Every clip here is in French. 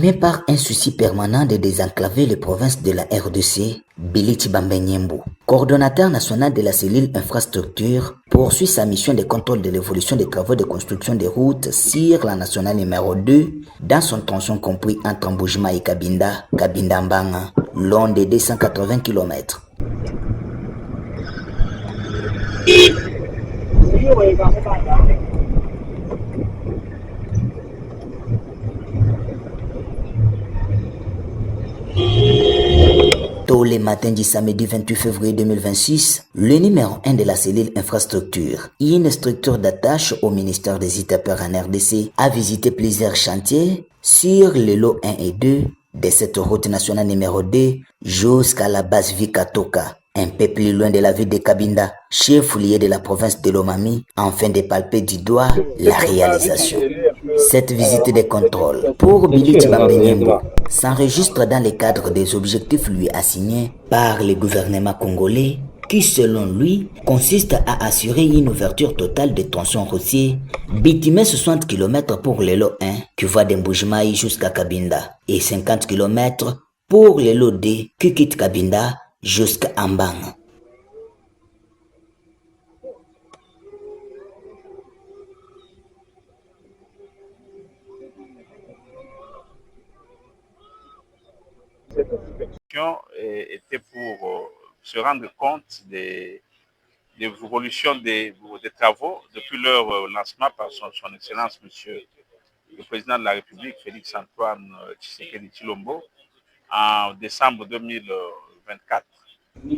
Animé par un souci permanent de désenclaver les provinces de la RDC, Billy Tshibambe-Nyembo, coordonnateur national de la cellule infrastructure, poursuit sa mission de contrôle de l'évolution des travaux de construction des routes sur la nationale numéro 2 dans son tronçon compris entre Mbujima et Kabinda-Mbanga, long de 280 km. Tôt les matins du samedi 28 février 2026, le numéro 1 de la cellule infrastructure, une structure d'attache au ministère des ITAPER en RDC, a visité plusieurs chantiers sur les lots 1 et 2 de cette route nationale numéro 2 jusqu'à la base Vikatoka, un peu plus loin de la ville de Kabinda, chef-lieu de la province de Lomami, afin de palper du doigt la réalisation. Cette visite de contrôle pour Billy Tshibambe-Nyembo s'enregistre dans le cadre des objectifs lui assignés par le gouvernement congolais qui, selon lui, consiste à assurer une ouverture totale des tronçons routiers bitumés 60 km pour le lot 1 qui va d'Mbujimai jusqu'à Kabinda et 50 km pour le lot 2 qui quitte Kabinda jusqu'à Mbanga. Cette inspection était pour se rendre compte des évolutions des travaux depuis leur lancement par son Excellence, Monsieur le Président de la République, Félix-Antoine Tshisekedi Tshilombo, en décembre 2024.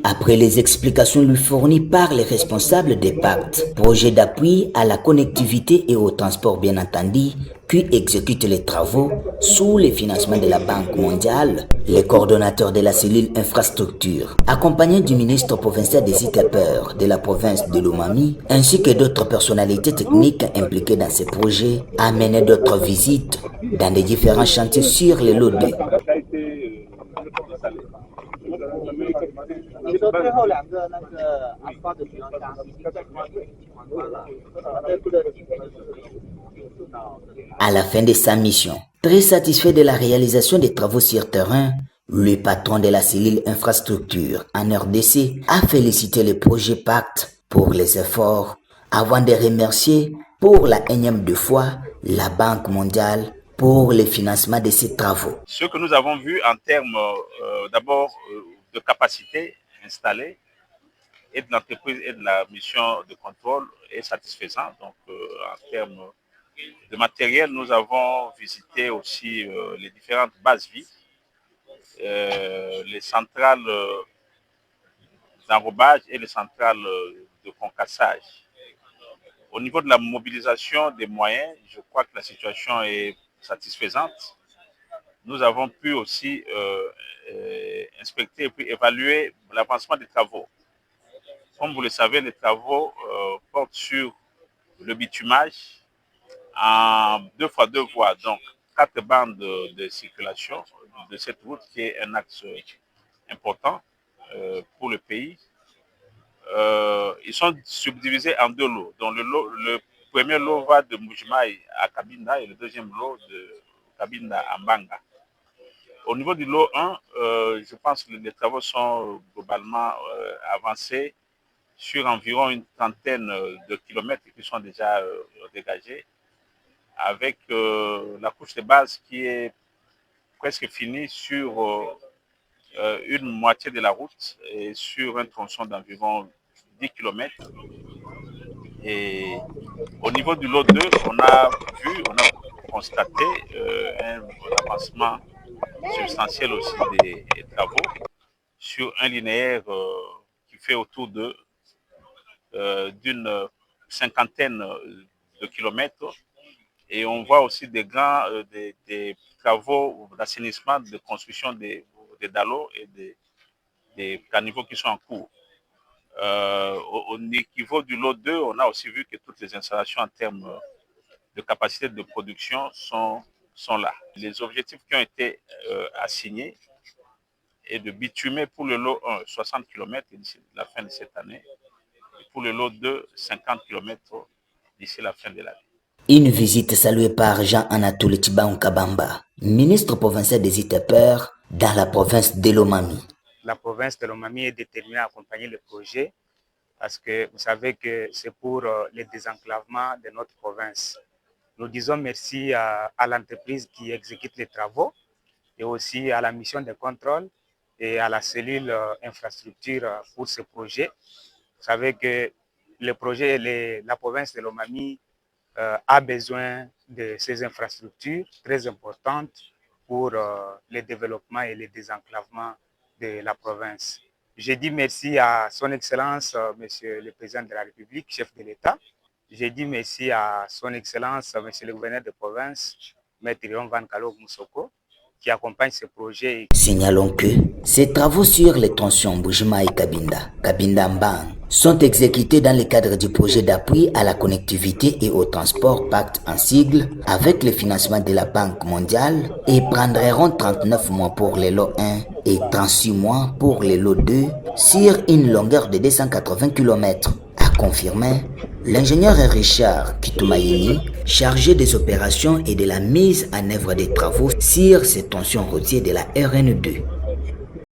Après les explications lui fournies par les responsables des pactes, projets d'appui à la connectivité et au transport bien entendu, qui exécutent les travaux sous le financement de la Banque mondiale, les coordonnateurs de la cellule infrastructure, accompagnés du ministre provincial des ITAPER de la province de Lomami, ainsi que d'autres personnalités techniques impliquées dans ces projets, a mené d'autres visites dans les différents chantiers sur les lots 2. À la fin de sa mission, très satisfait de la réalisation des travaux sur terrain, le patron de la cellule infrastructure en RDC a félicité le projet Pacte pour les efforts avant de remercier pour la énième de fois la Banque mondiale pour le financement de ces travaux. Ce que nous avons vu en termes d'abord de capacité installée et de l'entreprise et de la mission de contrôle est satisfaisant. Donc en termes de matériel, nous avons visité aussi les différentes bases vies, les centrales d'enrobage et les centrales de concassage. Au niveau de la mobilisation des moyens, je crois que la situation est satisfaisante. Nous avons pu aussi inspecter et puis évaluer l'avancement des travaux. Comme vous le savez, les travaux portent sur le bitumage en 2x2 voies, donc 4 bandes de circulation de cette route qui est un axe important pour le pays. Ils sont subdivisés en 2 lots. Donc le premier lot va de Mbujimai à Kabinda et le deuxième lot de Kabinda à Mbanga. Au niveau du lot 1, je pense que les travaux sont globalement avancés sur environ une trentaine de kilomètres qui sont déjà dégagés, avec la couche de base qui est presque finie sur une moitié de la route et sur un tronçon d'environ 10 km. Et au niveau du lot 2, on a constaté un avancement substantiel aussi des travaux sur un linéaire qui fait autour d'une cinquantaine de kilomètres. Et on voit aussi des des travaux d'assainissement, de construction des dallos et des caniveaux qui sont en cours. Au niveau du lot 2, on a aussi vu que toutes les installations en termes de capacité de production sont là. Les objectifs qui ont été assignés est de bitumer pour le lot 1 60 km d'ici la fin de cette année et pour le lot 2 50 km d'ici la fin de l'année. Une visite saluée par Jean-Anatoly Tchibaonkabamba, ministre provincial des ITEPER dans la province de Lomami. La province de Lomami est déterminée à accompagner le projet parce que vous savez que c'est pour le désenclavement de notre province. Nous disons merci à l'entreprise qui exécute les travaux et aussi à la mission de contrôle et à la cellule infrastructure pour ce projet. Vous savez que le projet, la province de Lomami a besoin de ces infrastructures très importantes pour le développement et le désenclavement de la province. Je dis merci à son Excellence, Monsieur le Président de la République, chef de l'État. Je dis merci à son Excellence, Monsieur le Gouverneur de province, Maître Iron Van Kalov Moussoko, qui accompagne ce projet. Signalons que ces travaux sur les tronçons Bujima et Kabinda Mbang, sont exécutés dans le cadre du projet d'appui à la connectivité et au transport Pacte en sigle avec le financement de la Banque mondiale et prendront 39 mois pour les lots 1 et 36 mois pour les lots 2 sur une longueur de 280 km. A confirmé l'ingénieur Richard Kitumaini, chargé des opérations et de la mise en œuvre des travaux sur ces tronçons routiers de la RN2.